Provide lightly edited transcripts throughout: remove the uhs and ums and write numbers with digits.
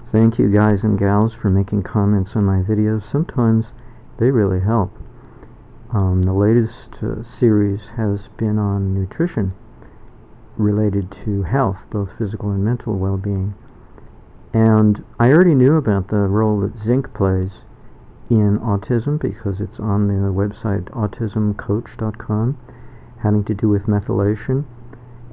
Thank you guys and gals for making comments on my videos. Sometimes they really help. The latest series has been on nutrition related to health, both physical and mental well-being. And I already knew about the role that zinc plays in autism because it's on the website autismcoach.com, having to do with methylation.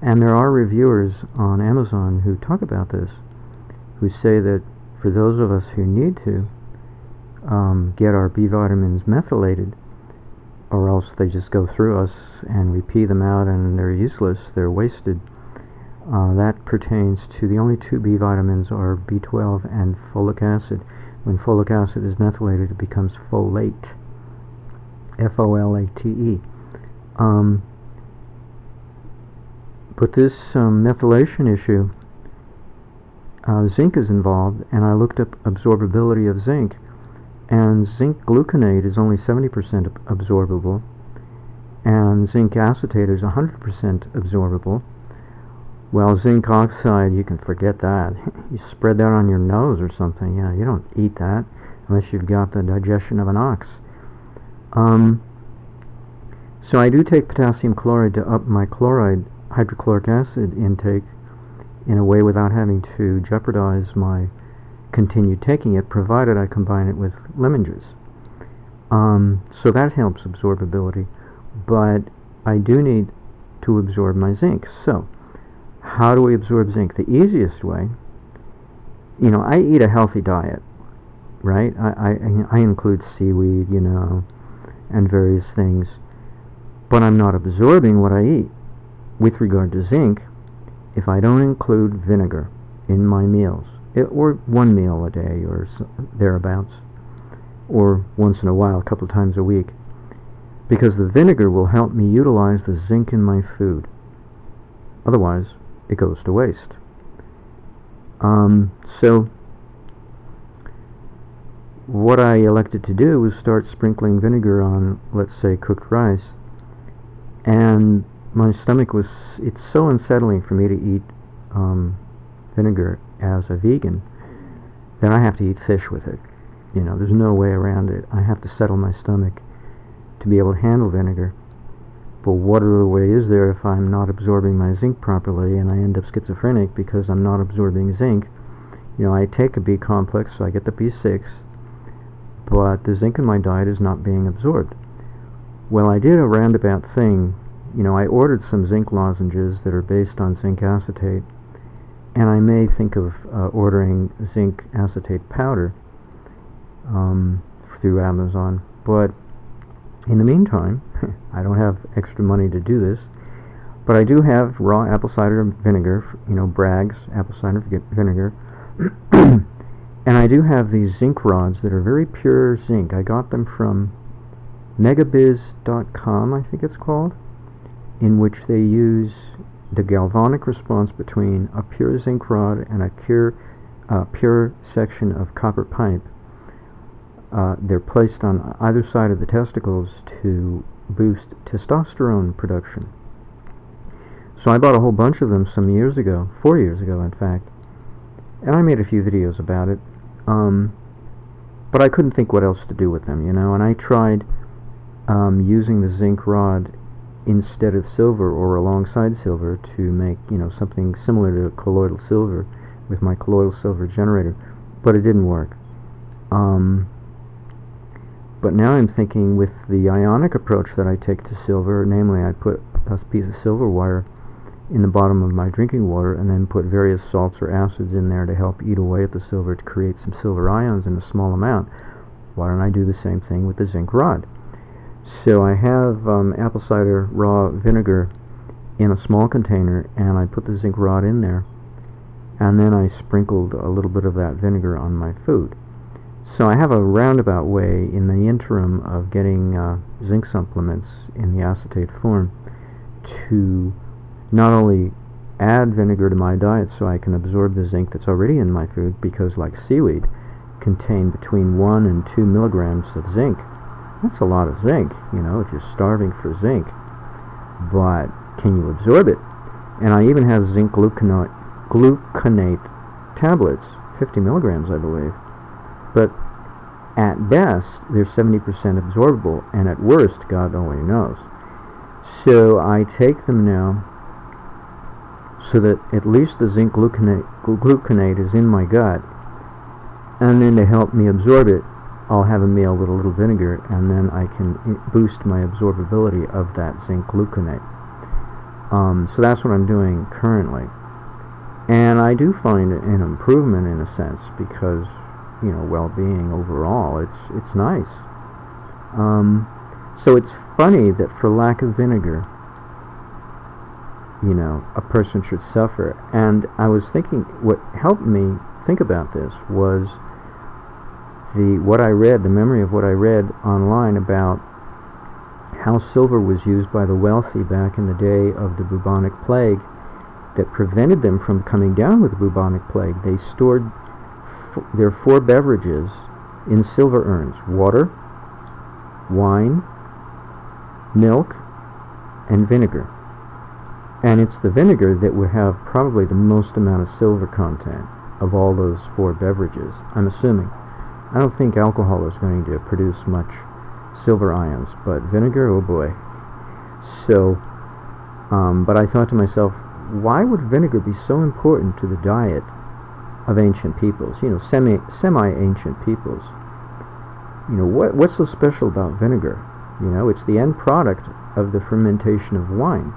And there are reviewers on Amazon who talk about this, who say that for those of us who need to get our B vitamins methylated, or else they just go through us and we pee them out and they're useless, they're wasted. That pertains to the only two B vitamins are B12 and folic acid. When folic acid is methylated, it becomes folate, F-O-L-A-T-E. But this methylation issue, zinc is involved, and I looked up absorbability of zinc, and zinc gluconate is only 70% absorbable, and zinc acetate is 100% absorbable. Well, zinc oxide, you can forget that. You spread that on your nose or something. You don't eat that unless you've got the digestion of an ox. So I do take potassium chloride to up my hydrochloric acid intake in a way without having to jeopardize my continued taking it, provided I combine it with lemon juice. So that helps absorbability, but I do need to absorb my zinc. So how do we absorb zinc? The easiest way, I eat a healthy diet, right? I include seaweed, and various things, but I'm not absorbing what I eat. With regard to zinc, if I don't include vinegar in my meals, or one meal a day or thereabouts, or once in a while, a couple of times a week, because the vinegar will help me utilize the zinc in my food. Otherwise, it goes to waste. So what I elected to do was start sprinkling vinegar on, let's say, cooked rice, and my stomach it's so unsettling for me to eat vinegar as a vegan that I have to eat fish with it. There's no way around it. I have to settle my stomach to be able to handle vinegar. But what other way is there if I'm not absorbing my zinc properly and I end up schizophrenic because I'm not absorbing zinc? I take a B complex, so I get the B6, but the zinc in my diet is not being absorbed. Well, I did a roundabout thing. I ordered some zinc lozenges that are based on zinc acetate, and I may think of ordering zinc acetate powder through Amazon. But in the meantime, I don't have extra money to do this, but I do have raw apple cider vinegar, Bragg's apple cider vinegar, and I do have these zinc rods that are very pure zinc. I got them from megabiz.com, I think it's called, in which they use the galvanic response between a pure zinc rod and a pure section of copper pipe. They're placed on either side of the testicles to boost testosterone production. So I bought a whole bunch of them some years ago, 4 years ago in fact, and I made a few videos about it, but I couldn't think what else to do with them, and I tried using the zinc rod instead of silver or alongside silver to make something similar to colloidal silver with my colloidal silver generator, but it didn't work. But now I'm thinking with the ionic approach that I take to silver, namely I put a piece of silver wire in the bottom of my drinking water and then put various salts or acids in there to help eat away at the silver to create some silver ions in a small amount. Why don't I do the same thing with the zinc rod? So I have apple cider raw vinegar in a small container, and I put the zinc rod in there, and then I sprinkled a little bit of that vinegar on my food. So I have a roundabout way in the interim of getting zinc supplements in the acetate form to not only add vinegar to my diet so I can absorb the zinc that's already in my food, because like seaweed contain between 1 and 2 milligrams of zinc. That's a lot of zinc, if you're starving for zinc. But can you absorb it? And I even have zinc gluconate tablets 50 milligrams, I believe. But at best, they're 70% absorbable, and at worst, God only knows. So I take them now so that at least the zinc gluconate is in my gut, and then to help me absorb it, I'll have a meal with a little vinegar, and then I can boost my absorbability of that zinc gluconate. So that's what I'm doing currently. And I do find an improvement in a sense, because, well-being overall, it's nice. So it's funny that for lack of vinegar, a person should suffer. And I was thinking, what helped me think about this was the memory of what I read online about how silver was used by the wealthy back in the day of the bubonic plague that prevented them from coming down with the bubonic plague. They stored their 4 beverages in silver urns: water, wine, milk, and vinegar. And it's the vinegar that would have probably the most amount of silver content of all those 4 beverages, I'm assuming. I don't think alcohol is going to produce much silver ions, but vinegar, oh boy. So, but I thought to myself, why would vinegar be so important to the diet of ancient peoples, semi-ancient peoples? What's so special about vinegar? It's the end product of the fermentation of wine.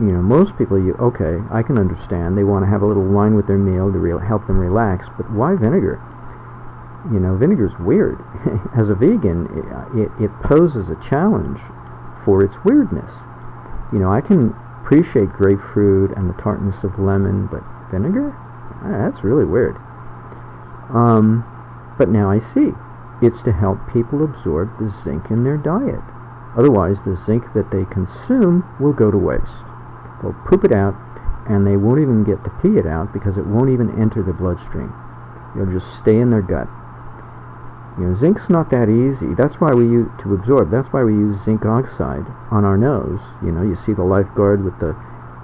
Most people, I can understand, they want to have a little wine with their meal to help them relax, but why vinegar? Vinegar's weird. As a vegan, it poses a challenge for its weirdness. I can appreciate grapefruit and the tartness of lemon, but vinegar? That's really weird. But now I see. It's to help people absorb the zinc in their diet. Otherwise, the zinc that they consume will go to waste. They'll poop it out, and they won't even get to pee it out because it won't even enter the bloodstream. It'll just stay in their gut. Zinc's not that easy. That's why we use to absorb. That's why we use zinc oxide on our nose. You see the lifeguard with the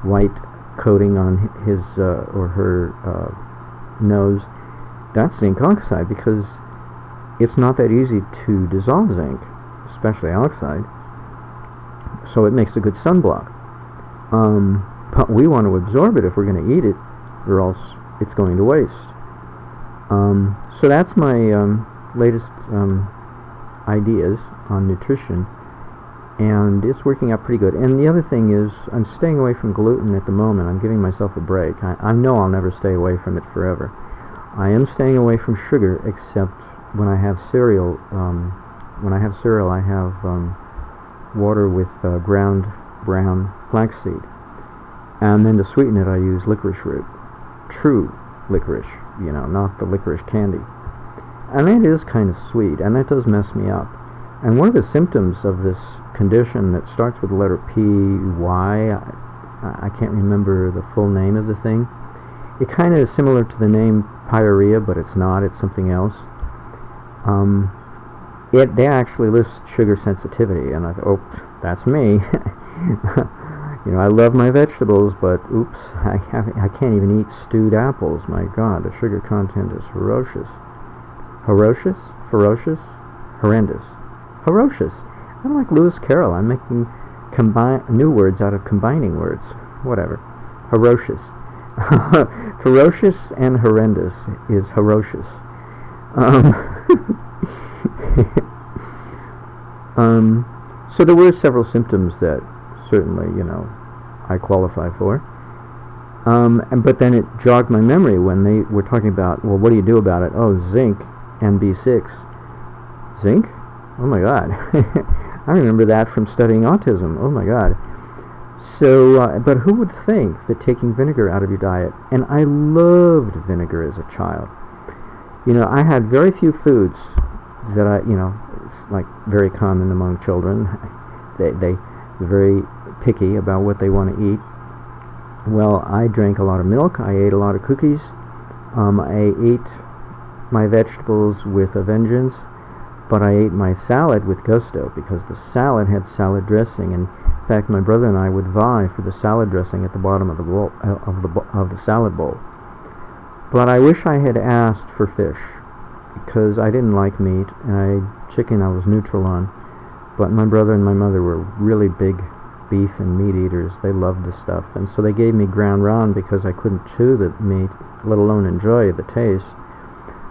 white coating on his or her nose. That's zinc oxide, because it's not that easy to dissolve zinc, especially oxide. So it makes a good sunblock. But we want to absorb it if we're going to eat it, or else it's going to waste. So that's my latest ideas on nutrition, and it's working out pretty good. And the other thing is, I'm staying away from gluten at the moment. I'm giving myself a break. I know I'll never stay away from it forever. I am staying away from sugar, except when I have cereal. When I have cereal, I have water with ground brown flaxseed, and then to sweeten it, I use licorice root, true licorice, not the licorice candy. And that is kind of sweet, and that does mess me up. And one of the symptoms of this condition that starts with the letter P, Y, I can't remember the full name of the thing. It kind of is similar to the name pyorrhea, but it's not. It's something else. They actually list sugar sensitivity, and I thought, oh, that's me. I love my vegetables, but oops, I can't even eat stewed apples. My God, the sugar content is ferocious. Ferocious? Horrendous. Ferocious. I'm like Lewis Carroll. I'm making new words out of combining words. Whatever. Ferocious. Ferocious and horrendous is ferocious. So there were several symptoms that certainly, I qualify for. But then it jogged my memory when they were talking about, well, what do you do about it? Oh, zinc and B6. Zinc? Oh my God. I remember that from studying autism. Oh my God. So, but who would think that taking vinegar out of your diet, and I loved vinegar as a child. I had very few foods that it's like very common among children. They're very picky about what they want to eat. Well, I drank a lot of milk. I ate a lot of cookies. I ate my vegetables with a vengeance, but I ate my salad with gusto because the salad had salad dressing. And in fact, my brother and I would vie for the salad dressing at the bottom of the bowl, of the salad bowl. But I wish I had asked for fish, because I didn't like meat, and chicken I was neutral on. But my brother and my mother were really big beef and meat eaters. They loved the stuff, and so they gave me ground round because I couldn't chew the meat, let alone enjoy the taste,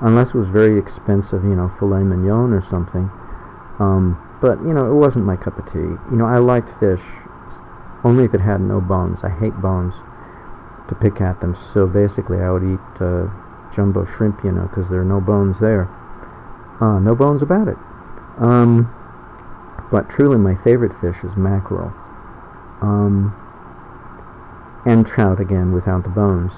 unless it was very expensive, filet mignon or something. But it wasn't my cup of tea. I liked fish only if it had no bones. I hate bones to pick at them. So basically, I would eat jumbo shrimp, because there are no bones there. No bones about it. But truly, my favorite fish is mackerel. And trout, again, without the bones.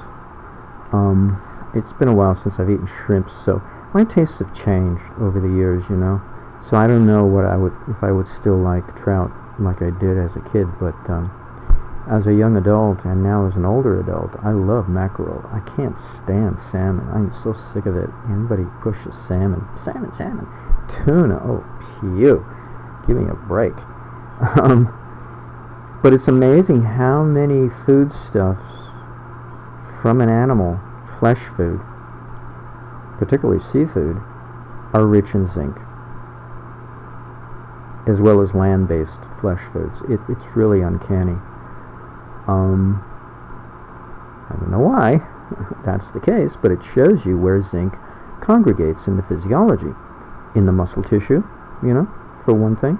It's been a while since I've eaten shrimp, so my tastes have changed over the years, So I don't know if I would still like trout like I did as a kid, but as a young adult and now as an older adult, I love mackerel. I can't stand salmon. I'm so sick of it. Anybody pushes salmon. Salmon. Tuna. Oh, phew. Give me a break. But it's amazing how many foodstuffs from an animal, flesh food, particularly seafood, are rich in zinc, as well as land-based flesh foods. It's really uncanny. I don't know why that's the case, but it shows you where zinc congregates in the physiology, in the muscle tissue, for one thing.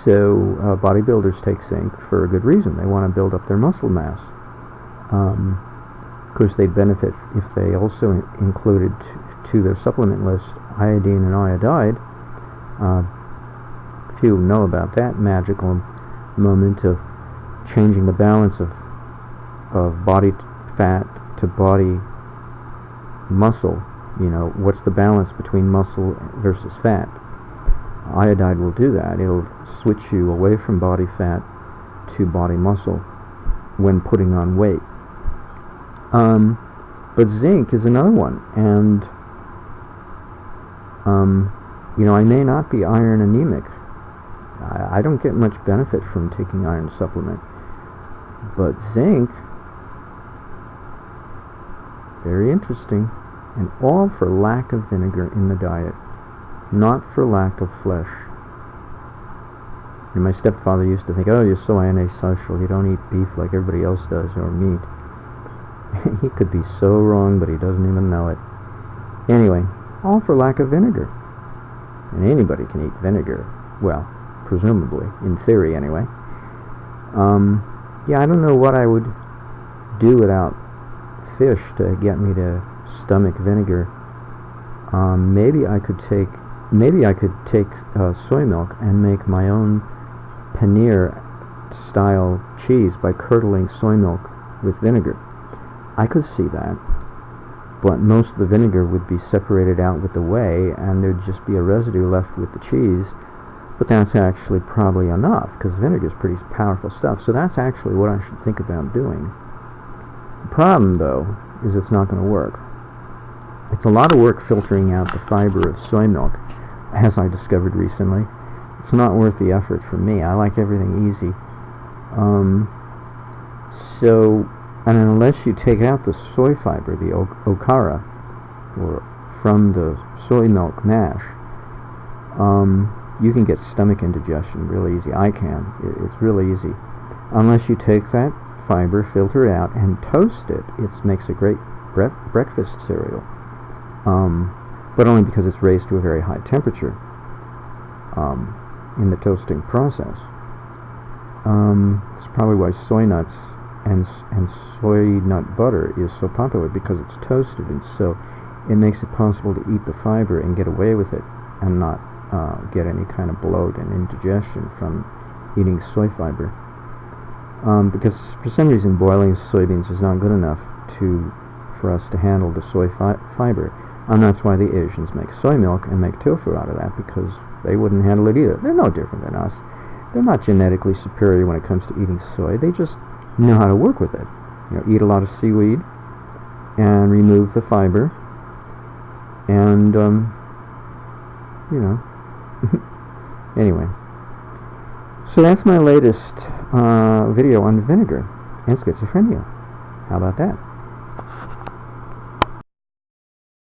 So bodybuilders take zinc for a good reason. They want to build up their muscle mass. Of course, they'd benefit if they also included to their supplement list iodine and iodide. Few know about that magical moment of changing the balance of body fat to body muscle. What's the balance between muscle versus fat? Iodide will do that. It'll switch you away from body fat to body muscle when putting on weight. But zinc is another one, and I may not be iron anemic. I don't get much benefit from taking iron supplement, but zinc, very interesting, and all for lack of vinegar in the diet, not for lack of flesh. And my stepfather used to think, oh, you're so antisocial, you don't eat beef like everybody else does, or meat. He could be so wrong, but he doesn't even know it. Anyway, all for lack of vinegar. And anybody can eat vinegar. Well, presumably, in theory anyway. Yeah, I don't know what I would do without fish to get me to stomach vinegar. Maybe I could take soy milk and make my own paneer style cheese by curdling soy milk with vinegar. I could see that, but most of the vinegar would be separated out with the whey, and there'd just be a residue left with the cheese. But that's actually probably enough, because vinegar is pretty powerful stuff. So that's actually what I should think about doing. The problem, though, is it's not going to work. It's a lot of work filtering out the fiber of soy milk, as I discovered recently. It's not worth the effort for me. I like everything easy. And unless you take out the soy fiber, the okara, or from the soy milk mash, you can get stomach indigestion really easy. I can. It's really easy. Unless you take that fiber, filter it out, and toast it. It makes a great breakfast cereal. But only because it's raised to a very high temperature in the toasting process. It's probably why soy nuts and soy nut butter is so popular, because it's toasted, and so it makes it possible to eat the fiber and get away with it and not get any kind of bloat and indigestion from eating soy fiber. Because for some reason boiling soybeans is not good enough for us to handle the soy fiber, and that's why the Asians make soy milk and make tofu out of that, because they wouldn't handle it either. They're no different than us. They're not genetically superior when it comes to eating soy. They just know how to work with it. Eat a lot of seaweed and remove the fiber, and anyway. So that's my latest video on vinegar and schizophrenia. How about that?